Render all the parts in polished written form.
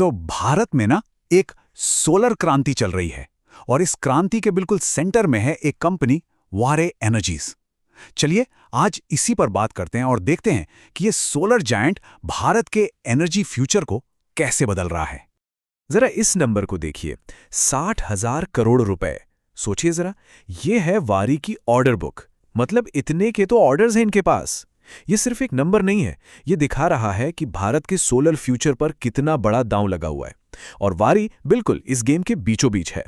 तो भारत में ना एक सोलर क्रांति चल रही है और इस क्रांति के बिल्कुल सेंटर में है एक कंपनी वारे एनर्जीज। चलिए आज इसी पर बात करते हैं और देखते हैं कि ये सोलर जायंट भारत के एनर्जी फ्यूचर को कैसे बदल रहा है। जरा इस नंबर को देखिए, 60,000 करोड़ रुपए। सोचिए जरा, ये है वारी की ऑर्डर बुक। मतलब इतने के तो ऑर्डर्स हैं इनके पास। ये सिर्फ एक नंबर नहीं है, ये दिखा रहा है कि भारत के सोलर फ्यूचर पर कितना बड़ा दांव लगा हुआ है। और वारी बिल्कुल इस गेम के बीचों बीच है।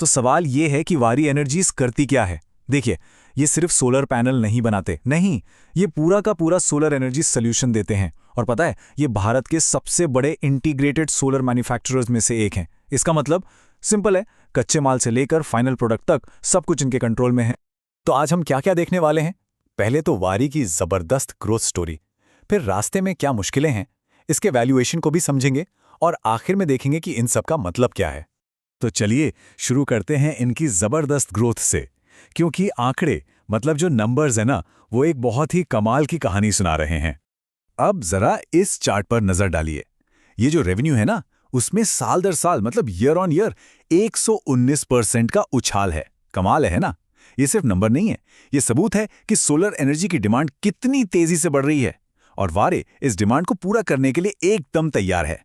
तो सवाल ये है कि वारी एनर्जीज करती क्या है। देखिए, ये सिर्फ सोलर पैनल नहीं बनाते, नहीं, ये पूरा का पूरा सोलर एनर्जी सोल्यूशन देते हैं। और पता है, ये भारत के सबसे बड़े इंटीग्रेटेड सोलर मैन्युफैक्चरर्स में से एक हैं। इसका मतलब सिंपल है, कच्चे माल से लेकर फाइनल प्रोडक्ट तक सब कुछ इनके कंट्रोल में है। तो आज हम क्या क्या देखने वाले हैं? पहले तो वारी की जबरदस्त ग्रोथ स्टोरी, फिर रास्ते में क्या मुश्किलें हैं, इसके वैल्यूएशन को भी समझेंगे और आखिर में देखेंगे कि इन सब का मतलब क्या है। तो चलिए शुरू करते हैं इनकी जबरदस्त ग्रोथ से, क्योंकि आंकड़े मतलब जो नंबर्स है ना, वो एक बहुत ही कमाल की कहानी सुना रहे हैं। अब जरा इस चार्ट पर नजर डालिए। ये जो रेवेन्यू है ना, उसमें साल दर साल मतलब ईयर ऑन ईयर 119% का उछाल है। कमाल है ना? ये सिर्फ नंबर नहीं है, ये सबूत है कि सोलर एनर्जी की डिमांड कितनी तेजी से बढ़ रही है और वारे इस डिमांड को पूरा करने के लिए एकदम तैयार है।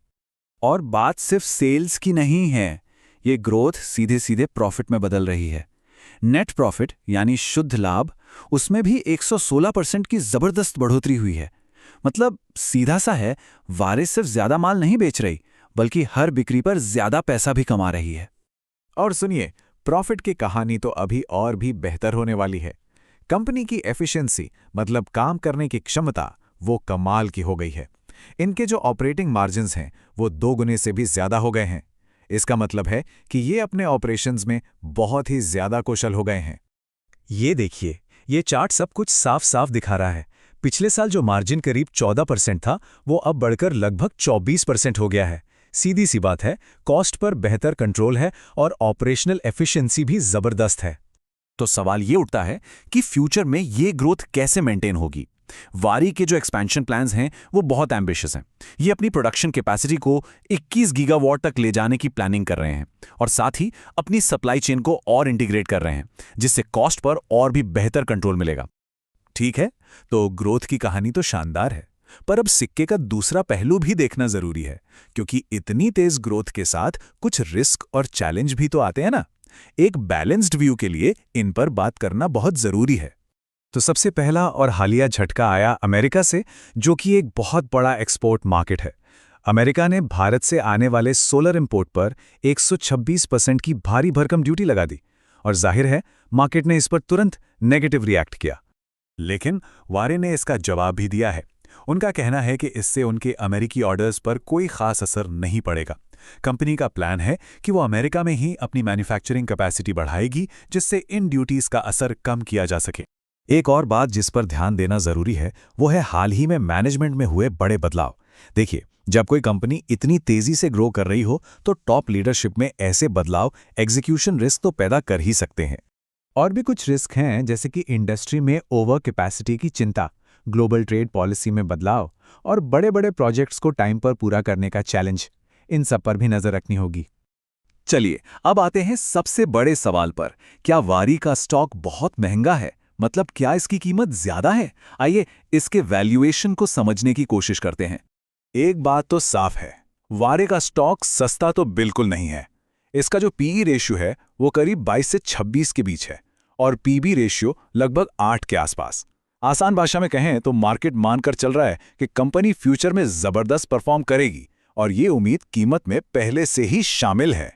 और बात सिर्फ सेल्स की नहीं है, ये ग्रोथ सीधे सीधे प्रॉफिट में बदल रही है। नेट प्रॉफिट यानी शुद्ध लाभ, उसमें भी 116% की जबरदस्त बढ़ोतरी हुई है। मतलब सीधा सा है, वारे सिर्फ ज्यादा माल नहीं बेच रही, बल्कि हर बिक्री पर ज्यादा पैसा भी कमा रही है। और सुनिए, प्रॉफिट की कहानी तो अभी और भी बेहतर होने वाली है। कंपनी की एफिशिएंसी मतलब काम करने की क्षमता, वो कमाल की हो गई है। इनके जो ऑपरेटिंग मार्जिन्स हैं, वो 2 गुने से भी ज्यादा हो गए हैं। इसका मतलब है कि ये अपने ऑपरेशंस में बहुत ही ज्यादा कुशल हो गए हैं। ये देखिए, ये चार्ट सब कुछ साफ साफ दिखा रहा है। पिछले साल जो मार्जिन करीब 14% था, वो अब बढ़कर लगभग 24% हो गया है। सीधी सी बात है, कॉस्ट पर बेहतर कंट्रोल है और ऑपरेशनल एफिशिएंसी भी जबरदस्त है। तो सवाल ये उठता है कि फ्यूचर में ये ग्रोथ कैसे मेंटेन होगी। वारी के जो एक्सपेंशन प्लान्स हैं वो बहुत एम्बिशियस हैं। ये अपनी प्रोडक्शन कैपेसिटी को 21 गीगावाट तक ले जाने की प्लानिंग कर रहे हैं और साथ ही अपनी सप्लाई चेन को और इंटीग्रेट कर रहे हैं, जिससे कॉस्ट पर और भी बेहतर कंट्रोल मिलेगा। ठीक है, तो ग्रोथ की कहानी तो शानदार है, पर अब सिक्के का दूसरा पहलू भी देखना जरूरी है, क्योंकि इतनी तेज ग्रोथ के साथ कुछ रिस्क और चैलेंज भी तो आते हैं ना। एक बैलेंस्ड व्यू के लिए इन पर बात करना बहुत जरूरी है। तो सबसे पहला और हालिया झटका आया अमेरिका से, जो कि एक बहुत बड़ा एक्सपोर्ट मार्केट है। अमेरिका ने भारत से आने वाले सोलर इंपोर्ट पर 126% की भारी भरकम ड्यूटी लगा दी और जाहिर है मार्केट ने इस पर तुरंत नेगेटिव रिएक्ट किया। लेकिन वारे ने इसका जवाब भी दिया है। उनका कहना है कि इससे उनके अमेरिकी ऑर्डर्स पर कोई खास असर नहीं पड़ेगा। कंपनी का प्लान है कि वो अमेरिका में ही अपनी मैन्युफैक्चरिंग कैपेसिटी बढ़ाएगी, जिससे इन ड्यूटीज का असर कम किया जा सके। एक और बात जिस पर ध्यान देना जरूरी है, वो है हाल ही में मैनेजमेंट में हुए बड़े बदलाव। देखिए, जब कोई कंपनी इतनी तेजी से ग्रो कर रही हो, तो टॉप लीडरशिप में ऐसे बदलाव एग्जीक्यूशन रिस्क तो पैदा कर ही सकते हैं। और भी कुछ रिस्क हैं, जैसे कि इंडस्ट्री में ओवर कैपेसिटी की चिंता, ग्लोबल ट्रेड पॉलिसी में बदलाव और बड़े बड़े प्रोजेक्ट्स को टाइम पर पूरा करने का चैलेंज। इन सब पर भी नजर रखनी होगी। चलिए अब आते हैं सबसे बड़े सवाल पर। क्या वारी का स्टॉक बहुत महंगा है? मतलब क्या इसकी कीमत ज्यादा है? आइए इसके वैल्यूएशन को समझने की कोशिश करते हैं। एक बात तो साफ है, वारे का स्टॉक सस्ता तो बिल्कुल नहीं है। इसका जो पीई रेशियो है वो करीब 22 से 26 के बीच है और पीबी रेशियो लगभग 8 के आसपास। आसान भाषा में कहें तो मार्केट मानकर चल रहा है कि कंपनी फ्यूचर में जबरदस्त परफॉर्म करेगी और ये उम्मीद कीमत में पहले से ही शामिल है।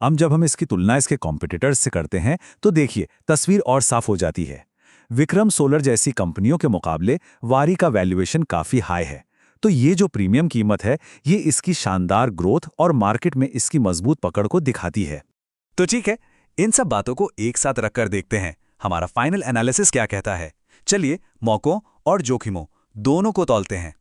अब जब हम इसकी तुलना इसके कॉम्पिटिटर्स से करते हैं, तो देखिए तस्वीर और साफ हो जाती है। विक्रम सोलर जैसी कंपनियों के मुकाबले वारी का वैल्यूएशन काफी हाई है। तो ये जो प्रीमियम कीमत है, ये इसकी शानदार ग्रोथ और मार्केट में इसकी मजबूत पकड़ को दिखाती है। तो ठीक है, इन सब बातों को एक साथ रखकर देखते हैं हमारा फाइनल एनालिसिस क्या कहता है। चलिए मौकों और जोखिमों दोनों को तौलते हैं।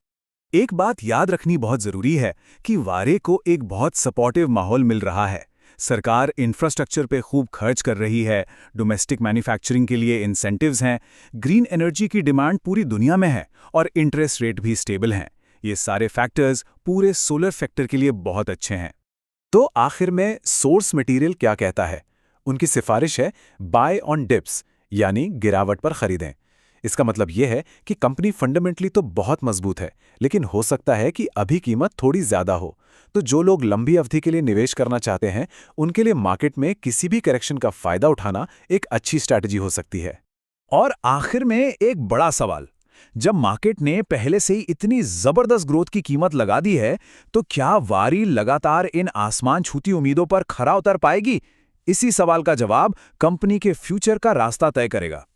एक बात याद रखनी बहुत जरूरी है कि वारे को एक बहुत सपोर्टिव माहौल मिल रहा है। सरकार इंफ्रास्ट्रक्चर पे खूब खर्च कर रही है, डोमेस्टिक मैन्युफैक्चरिंग के लिए इंसेंटिव्स हैं, ग्रीन एनर्जी की डिमांड पूरी दुनिया में है और इंटरेस्ट रेट भी स्टेबल हैं। ये सारे फैक्टर्स पूरे सोलर फैक्टर के लिए बहुत अच्छे हैं। तो आखिर में सोर्स मटेरियल क्या कहता है? उनकी सिफारिश है बाय ऑन डिप्स, यानी गिरावट पर खरीदें। इसका मतलब यह है कि कंपनी फंडामेंटली तो बहुत मजबूत है, लेकिन हो सकता है कि अभी कीमत थोड़ी ज्यादा हो। तो जो लोग लंबी अवधि के लिए निवेश करना चाहते हैं, उनके लिए मार्केट में किसी भी करेक्शन का फायदा उठाना एक अच्छी स्ट्रैटेजी हो सकती है। और आखिर में एक बड़ा सवाल, जब मार्केट ने पहले से ही इतनी जबरदस्त ग्रोथ की कीमत लगा दी है, तो क्या वारी लगातार इन आसमान छूती उम्मीदों पर खरा उतर पाएगी? इसी सवाल का जवाब कंपनी के फ्यूचर का रास्ता तय करेगा।